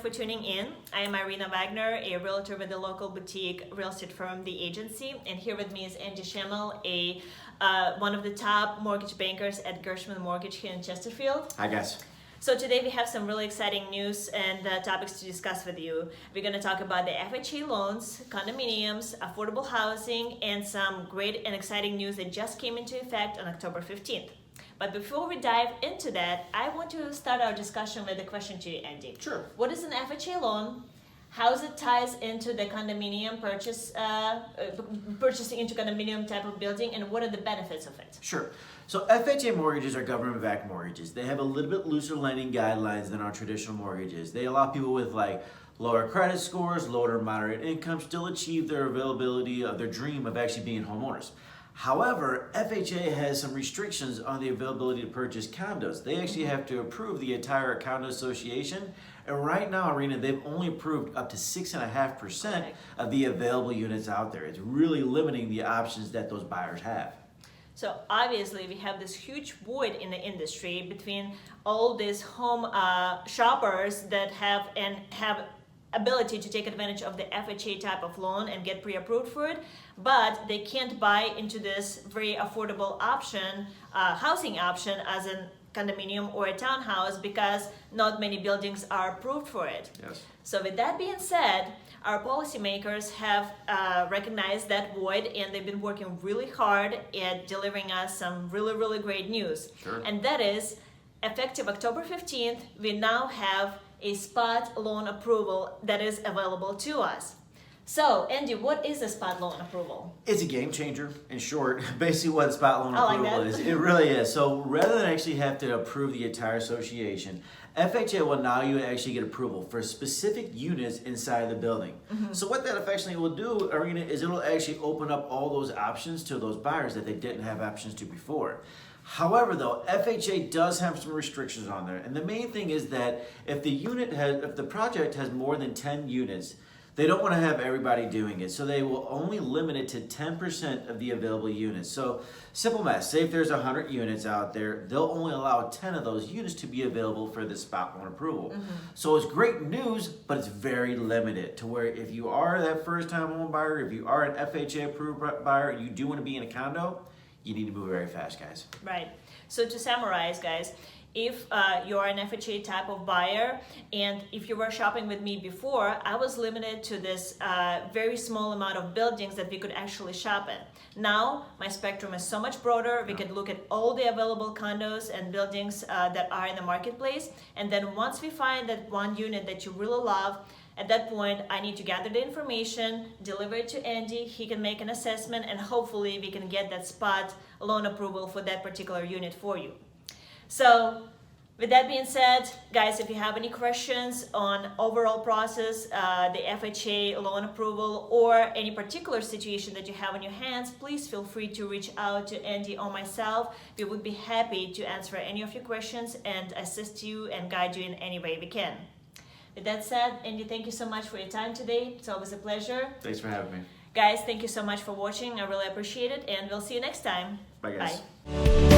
for tuning in. I am Irina Wagner, a realtor with the local boutique real estate firm, The Agency, and here with me is Andy Schemmel, one of the top mortgage bankers at Gershman Mortgage here in Chesterfield. Hi guys. So today we have some really exciting news and topics to discuss with you. We're going to talk about the FHA loans, condominiums, affordable housing, and some great and exciting news that just came into effect on October 15th. But before we dive into that, I want to start our discussion with a question to you, Andy. Sure. What is an FHA loan? How it ties into the condominium purchasing into condominium type of building, and what are the benefits of it? Sure. So FHA mortgages are government-backed mortgages. They have a little bit looser lending guidelines than our traditional mortgages. They allow people with lower credit scores, lower to moderate income, still achieve their availability of their dream of actually being homeowners. However, FHA has some restrictions on the availability to purchase condos. They actually have to approve the entire condo association. And right now, Irina, they've only approved up to 6.5% of the available units out there. It's really limiting the options that those buyers have. So obviously we have this huge void in the industry between all these home shoppers that have ability to take advantage of the FHA type of loan and get pre-approved for it, but they can't buy into this very affordable option, housing option as a condominium or a townhouse because not many buildings are approved for it. Yes. So with that being said, our policymakers have recognized that void, and they've been working really hard at delivering us some really, really great news. Sure. And that is, effective October 15th, we now have a spot loan approval that is available to us. So, Andy, what is a spot loan approval? It's a game changer, in short. Basically what a spot loan I like approval that. is. It really is. So rather than actually have to approve the entire association, FHA will allow you to actually get approval for specific units inside the building. Mm-hmm. So what that affectionately will do, Irina, is it'll actually open up all those options to those buyers that they didn't have options to before. However, though, FHA does have some restrictions on there, and the main thing is that if the project has more than 10 units, they don't want to have everybody doing it, so they will only limit it to 10% of the available units. So, simple math, say if there's 100 units out there, they'll only allow 10 of those units to be available for the spot loan approval. Mm-hmm. So it's great news, but it's very limited to where if you are that first-time home buyer, if you are an FHA approved buyer, and you do want to be in a condo, you need to move very fast, guys. Right. So to summarize, guys, if you're an FHA type of buyer, and if you were shopping with me before, I was limited to this very small amount of buildings that we could actually shop in. Now, my spectrum is so much broader. We could look at all the available condos and buildings that are in the marketplace. And then once we find that one unit that you really love, at that point, I need to gather the information, deliver it to Andy, he can make an assessment, and hopefully we can get that spot loan approval for that particular unit for you. So, with that being said, guys, if you have any questions on overall process, the FHA loan approval, or any particular situation that you have on your hands, please feel free to reach out to Andy or myself. We would be happy to answer any of your questions and assist you and guide you in any way we can. With that said, Andy, thank you so much for your time today. It's always a pleasure. Thanks for having me. Guys, thank you so much for watching. I really appreciate it, and we'll see you next time. Bye, guys. Bye.